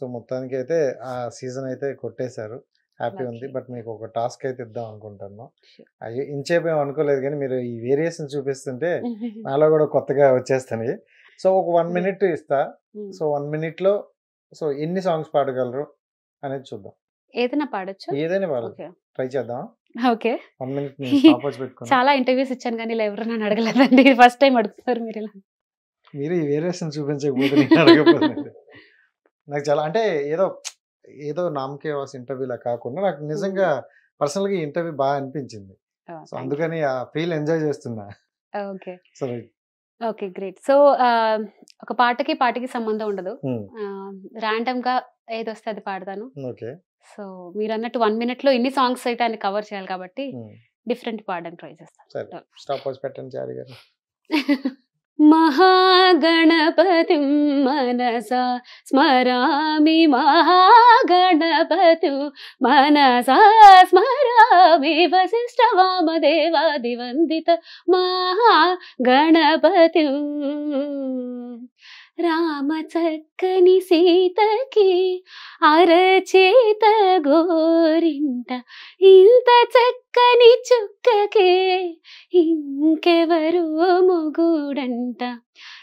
So, మొత్తానికైతే ఆ season అయితే కొట్టేశారు. హ్యాపీ ఉంది. లక్కీ. బట్ మీకు ఒక టాస్క్ అయితే ఇద్దాం అనుకుంటున్నాం. ష్యూర్. ఇంచేపు ఏమి అనుకోలేదు గానీ, మీరు ఈ వేరియేషన్ చూపిస్తుంటే నాలో గూడా కొత్తగా వచ్చేస్తున్నాయి. సో, ఒక 1 గ్రేట్. మినిట్ ఇస్తా. హ్మ్. సో, 1 మినిట్‌లో సో, ఎన్ని సాంగ్స్ పాడగలరు అనేది చూద్దాం. ఏదైనా పాడొచ్చా? ఏదైనా పర్లేదు. ఓకే. ట్రై చేద్దామా? ఓకే. 1 మినిట్ నేను స్టాప్ వాచ్ పెట్టుకున్నా. చాలా ఇంటర్వ్యూస్ ఇచ్చాను గానీ, ఇలా ఎవరు నన్ను అడగలేదండి. ఇది ఫస్ట్ టైమ్ అడుగుతున్నారు మీరిలా. మీరు ఈ వేరియేషన్ చూపించకపోతే నేను అడగకపోదునండి. నాకు చాలా అంటే ఏదో నామకే వాస్ ఇంటర్వ్యూలా కాకుండా నాకు నిజంగా పర్సనల్‌గా ఈ ఇంటర్వ్యూ బాగా అనిపించింది. So, thank you. అందుకని ఆ ఫీల్ ఎంజాయ్ చేస్తున్నా. Okay. So okay. Great. So, ఒక పాటకి సంబంధం ఉండదు. ర్యాండమ్‌గా ఏదొస్తే అది పాడతాను. ఓకే. సో, మీరన్నట్టు 1 మినిట్‌లో ఇన్ని సాంగ్స్ అయితే ఆయన కవర్ చేయాలి కాబట్టి డిఫరెంట్ పాడడానికి ట్రై చేస్తాను. సరే. స్టాప్ వాచ్ పెట్టండి చారి గారు. మహాగణపతిం మనసా స్మరామి మహాగణపతిం మనసా స్మరామి వసిష్ఠవామదేవాదివందిత మహాగణపతిం రామ చక్కని సీతకి అరచేత గోరింట ఇంత చక్కని చుక్కకే ఇంకెవరు మొగుడంట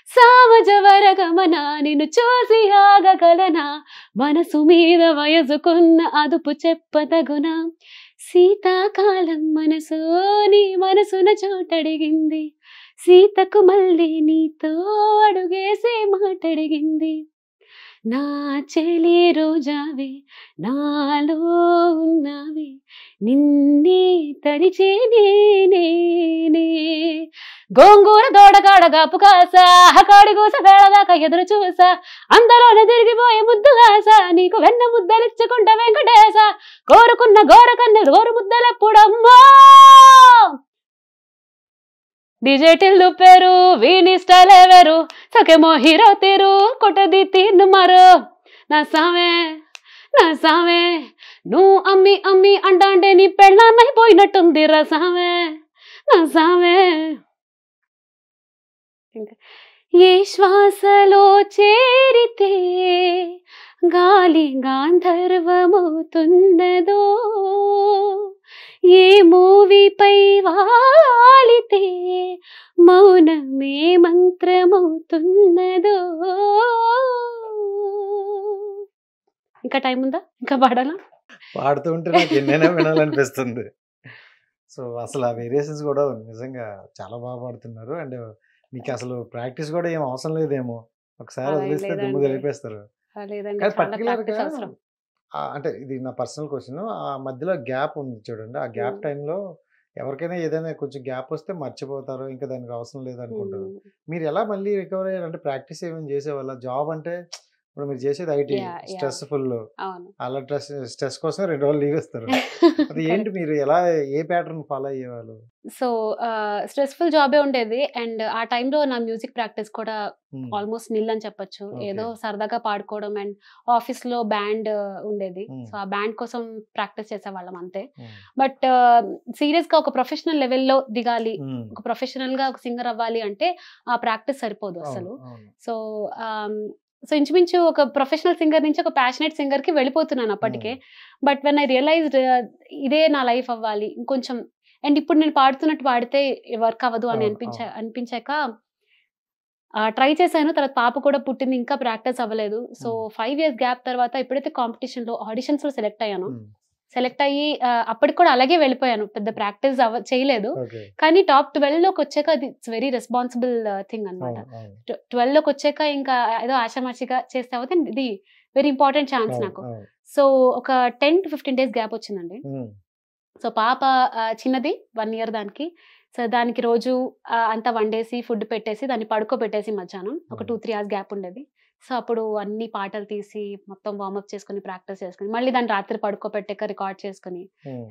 సామజవర గమన నిన్ను చూసి ఆగగలనా మనసు మీద వయసుకున్న అదుపు చెప్పదగునా శీతాకాలం మనసు నీ మనసున చోటడిగింది సీతకు మళ్ళీ నీతో అడుగేసే మాటడిగింది నా చెలి రోజావే నాలో ఉన్నావే నిన్నే తరిచే నేనే గోంగూర దోడగాడ గాపు కాసా కాడి కూస వేళదాకా ఎదురు చూసా అందలోనే తిరిగిపోయే ముద్దుగాస నీకు వెన్న ముద్దలిచ్చుకుంటా వెంకటేశ కోరుకున్న గోరకన్న గోరు ముద్దలెప్పుడమ్మా ಡಿಜೆಟಿಲ್ ಪೇರು ವೀನಿ ಸ್ಟೈಲ್ ಎವೆರು ಸಕೆಮೋ ಹೀರೋ ತೀರು ಕೊಟ್ಟದಿ ತೀರ್ನು ಮಾರು నా సామే నువ్వు అమ్మి అమ్మి అంటాంటే నీ పెళ్ళాన్నైపోయినట్టుంది రసామే నా సామే ఏ శ్వాసలో చేరితే గాలి గాంధర్వమవుతున్నదో ఏ మూవీపై వాలితే మౌనమే మంత్రమవుతున్నదో ఇంకా టైం ఉందా ఇంకా పాడాలా పాడుతూ ఉంటే నాకు ఎన్నైనా వినాలనిపిస్తుంది. సో, అసలు ఆ వేరియేషన్స్ కూడా నిజంగా చాలా బాగా పాడుతున్నారు. అండ్ మీకు అసలు ప్రాక్టీస్ కూడా ఏం అవసరం లేదేమో. ఒకసారి అలా ఏం వదిలేస్తే దుమ్ము లేదండి. దులిపేస్తారు. లేదండి కానీ చాలా పర్టికులర్‌గా ప్రాక్టీస్ అవసరం. అంటే ఇది నా పర్సనల్ క్వెషన్. ఆ మధ్యలో గ్యాప్ ఉంది చూడండి. ఆ గ్యాప్ టైంలో ఎవరికైనా ఏదైనా కొంచెం గ్యాప్ వస్తే మర్చిపోతారు. ఇంకా దానికి అవసరం లేదనుకుంటారు. మీరు ఎలా మళ్ళీ రికవర్ అయ్యారు? అంటే ప్రాక్టీస్ ఏమైనా చేసేవాళ్ళా? జాబ్ అంటే ఇప్పుడు మీరు చేసేది ఐటీ స్ట్రెస్‌ఫుల్. అవును. అలా స్ట్రెస్ కోసం 2 రోజులు లీవ్ ఇస్తారు. అది ఏంటి మీరు ఎలా ఏ ప్యాటర్న్ ఫాలో అయ్యేవాళ్ళు? సో, స్ట్రెస్‌ఫుల్ జాబే ఉండేది. అండ్ ఆ టైంలో నా మ్యూజిక్ ప్రాక్టీస్ కూడా ఆల్మోస్ట్ నిల్ అని చెప్పొచ్చు. ఏదో సరదాగా పాడుకోవడం అండ్ ఆఫీస్‌లో బ్యాండ్ ఉండేది. సో, ఆ బ్యాండ్ కోసం ప్రాక్టీస్ చేసేవాళ్ళం అంతే. బట్ సీరియస్‌గా ఒక ప్రొఫెషనల్ లెవెల్‌లో దిగాలి, ఒక ప్రొఫెషనల్‌గా ఒక సింగర్ అవ్వాలి అంటే ఆ ప్రాక్టీస్ సరిపోదు అసలు. సో, ఇంచుమించు ఒక ప్రొఫెషనల్ సింగర్ నుంచి ఒక ప్యాషనేట్ సింగర్‌కి వెళ్ళిపోతున్నాను అప్పటికే. బట్ వెన్ ఐ రియలైజ్డ్ ఇదే నా లైఫ్ అవ్వాలి ఇంకొంచెం అండ్ ఇప్పుడు నేను పాడుతున్నట్టు పాడితే వర్క్ అవ్వదు అని అనిపించాక ట్రై చేశాను. తర్వాత పాప కూడా పుట్టింది. ఇంకా ప్రాక్టీస్ అవ్వలేదు. సో 5 years గ్యాప్ తర్వాత ఎప్పుడైతే కాంపిటీషన్‌లో ఆడిషన్స్‌లో సెలెక్ట్ అయ్యానో సెలెక్ట్ అయ్యి అప్పటికి కూడా అలాగే వెళ్ళిపోయాను. పెద్ద ప్రాక్టీస్ చేయలేదు. కానీ టాప్ 12లోకి వచ్చాక అది ఇట్స్ వెరీ రెస్పాన్సిబుల్ థింగ్ అనమాట. 12లోకి వచ్చాక ఇంకా ఏదో ఆషామాషిగా చేస్తే అవుతే ఇది వెరీ ఇంపార్టెంట్ ఛాన్స్ నాకు. సో ఒక 10 to 15 days గ్యాప్ వచ్చిందండి. సో పాప చిన్నది 1 year దానికి. సో దానికి రోజు అంతా వండేసి ఫుడ్ పెట్టేసి దాన్ని పడుకోబెట్టేసి మధ్యాహ్నం ఒక 2-3 hours గ్యాప్ ఉండేది. సో అప్పుడు అన్ని పాటలు తీసి మొత్తం వార్మప్ చేసుకుని ప్రాక్టీస్ చేసుకుని మళ్ళీ దాన్ని రాత్రి పడుకోబెట్టాక రికార్డ్ చేసుకుని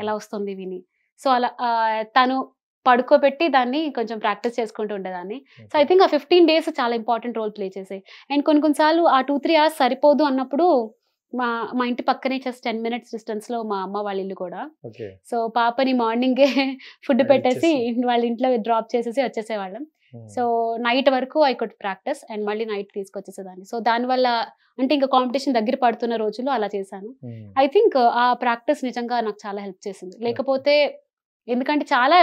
ఎలా వస్తుంది విని సో అలా తను పడుకోబెట్టి దాన్ని కొంచెం ప్రాక్టీస్ చేసుకుంటూ ఉండేదాన్ని. సో ఐ థింక్ ఆ 15 days చాలా ఇంపార్టెంట్ రోల్ ప్లే చేసాయి. అండ్ కొన్నిసార్లు ఆ 2-3 hours సరిపోదు అన్నప్పుడు మా ఇంటి పక్కనే జస్ట్ 10 minutes డిస్టెన్స్ లో మా అమ్మ వాళ్ళ ఇల్లు కూడా. సో పాపని మార్నింగే ఫుడ్ పెట్టేసి వాళ్ళ ఇంట్లో డ్రాప్ చేసేసి వచ్చేసేవాళ్ళం. సో నైట్ వరకు ఐ కుడ్ ప్రాక్టీస్ అండ్ మళ్ళీ నైట్ తీసుకొచ్చేసేదాన్ని. సో దానివల్ల అంటే ఇంకా కాంపిటీషన్ దగ్గర పడుతున్న రోజుల్లో అలా చేశాను. ఐ థింక్ ఆ ప్రాక్టీస్ నిజంగా నాకు చాలా హెల్ప్ చేసింది. లేకపోతే ఎందుకంటే చాలా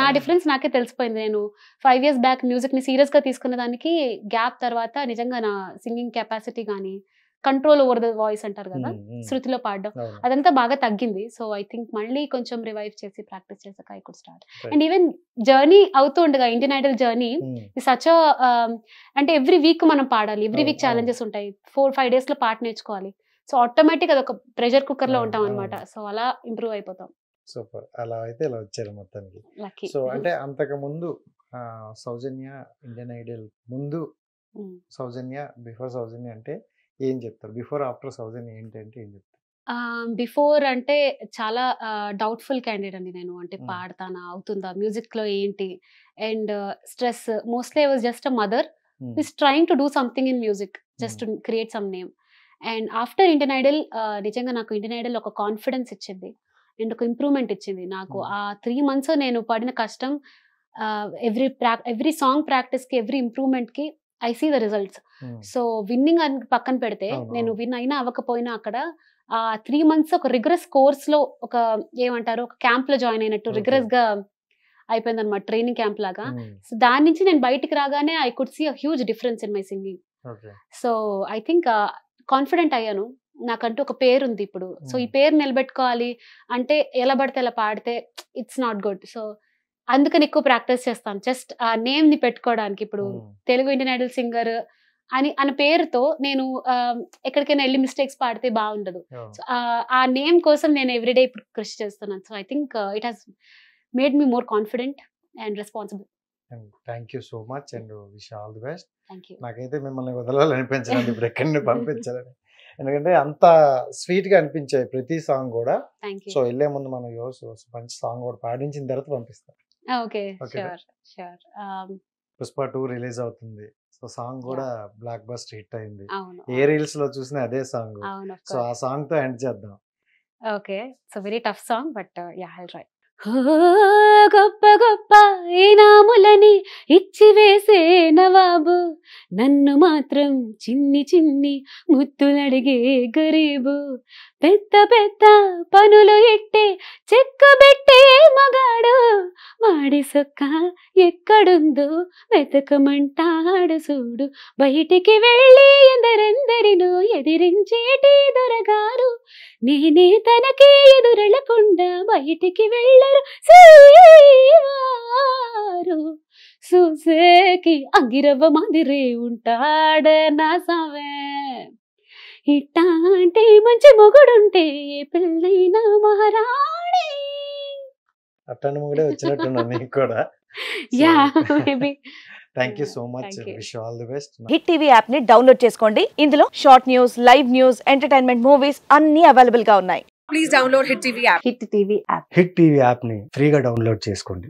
నా డిఫరెన్స్ నాకే తెలిసిపోయింది. నేను 5 years బ్యాక్ మ్యూజిక్ని సీరియస్గా తీసుకున్న దానికి గ్యాప్ తర్వాత నిజంగా నా సింగింగ్ కెపాసిటీ కానీ కంట్రోల్ ఓవర్ ద వాయిస్ అంటారు కదా, శృతిలో పాడడం, అదంతా బాగా తగ్గింది. సో ఐ థింక్ మళ్ళీ కొంచెం రివైవ్ చేసి ప్రాక్టీస్ చేసాక I could start. And even journey అవుతూ ఉండగా ఇండియన్ ఐడల్ జర్నీ సచ్ అంటే ఎవ్రీ వీక్ మనం పాడాలి, ఎవ్రీ వీక్ ఛాలెంజెస్ ఉంటాయి, 4-5 days లో పాట నేర్చుకోవాలి. సో ఆటోమేటిక్ అది ఒక ప్రెషర్ కుక్కర్ లో ఉంటాం అనమాట. సో అలా ఇంప్రూవ్ అయిపోతాం. సూపర్. అలా అయితే ఇలా వచ్చారు మొత్తానికి. సో అంటే అంతకు ముందు సౌజన్య ఇండియన్ ఐడల్ ముందు సౌజన్య, బిఫోర్ సౌజన్య అంటే ఏం చెప్తారు? బిఫోర్ ఆఫ్టర్ సౌజన్య ఏంటంటే ఏం చెప్తారు? బిఫోర్ అంటే చాలా డౌట్ఫుల్ క్యాండిడేట్ అండి నేను. అంటే పాడతానా, అవుతుందా, మ్యూజిక్ లో ఏంటి, and stress. Mostly I was just a mother is trying to do something in music, just to create some name. And after Indian Idol నిజంగా నాకు ఇండియన్ ఐడల్ ఒక కాన్ఫిడెన్స్ ఇచ్చింది అండ్ ఒక ఇంప్రూవ్మెంట్ ఇచ్చింది నాకు. ఆ 3 months నేను పడిన కష్టం, ఎవ్రీ సాంగ్ ప్రాక్టీస్కి, ఎవ్రీ ఇంప్రూవ్మెంట్కి I see the results. So winning అని పక్కన పెడితే, నేను విన్ అయినా అవ్వకపోయినా అక్కడ ఆ 3 months ఒక రిగరస్ కోర్స్ లో, ఒక ఏమంటారు, ఒక క్యాంప్ లో జాయిన్ అయినట్టు రిగరస్ గా అయిపోయింది అనమాట, ట్రైనింగ్ క్యాంప్ లాగా. సో దాని నుంచి నేను బయటికి రాగానే I could see a huge difference in my singing. So I think confident అయ్యాను, నాకంటూ ఒక పేరు ఉంది ఇప్పుడు. సో ఈ పేరు నిలబెట్టుకోవాలి అంటే ఎలా పడితే ఎలా పాడితే ఇట్స్ నాట్ గుడ్. సో అందుకని ఎక్కువ ప్రాక్టీస్ చేస్తాను, జస్ట్ ఆ నేమ్ ని పెట్టుకోవడానికి. ఇప్పుడు తెలుగు ఇండియన్ ఐడల్ సింగర్ అనే పేరుతో నేను ఎక్కడికైనా వెళ్ళి మిస్టేక్స్ పాడితే బాగుండదు. సో ఆ నేమ్ కోసం నేను ఎవ్రీడే ఇప్పుడు కృషి చేస్తున్నాను. So I think it has made me more confident and responsible. Thank you so much and wish all the best. Thank you. నాకైతే మిమ్మల్ని వదలాలనిపించండి ఇప్పుడు ఎక్కడిని పంపించాలని, ఎందుకంటే అంత స్వీట్ గా అనిపించాయి ప్రతి సాంగ్ కూడా. సో వెళ్ళే ముందు మనం మంచి సాంగ్ కూడా పాడించిన తర్వాత పంపిస్తాం. Okay, sure sure. Pushpa 2 release అవుతుంది. సో సాంగ్ కూడా బ్లాక్ బస్టర్ హిట్ అయింది. ఏ రీల్స్ లో చూసినా అదే సాంగ్. సో ఆ సాంగ్ తో ఎండ్ చేద్దాం. Okay, so very tough song but yeah I'll try. గొప్ప గొప్ప ఇనాములని ఇచ్చి వేసే నవాబు, నన్ను మాత్రం చిన్ని చిన్ని ముద్దులడిగే గరీబు, పెద్ద పెద్ద పనులు ఎట్టే చెక్కబెట్టే మగాడు, వాడి సొక్క ఎక్కడుందో వెతకమంటాడు చూడు, బయటికి వెళ్ళి ఎందరెందరినో ఎదిరించేటి దొరగారు, నేనే తనకి ఎదురెళ్ళకుండా బయటికి వెళ్ళరు శ్రీవారు, చూసేకి అంగిరవ్వ మాదిరే ఉంటాడ నా సావే, ఇట్లాంటి మంచి మొగుడుంటే పెళ్ళైన మహారాణి. అట్లాంటి మొగుడే వచ్చినట్టున్నా నీకు కూడా. Yeah maybe. Thank you so much, wish you all the best. Hit TV app ని డౌన్లోడ్ చేసుకోండి. ఇందులో short news, live news, entertainment movies అన్ని అవైలబుల్ గా ఉన్నాయి. Please download hit TV app. Hit TV app. Hit TV app ని ఫ్రీగా download చేసుకోండి.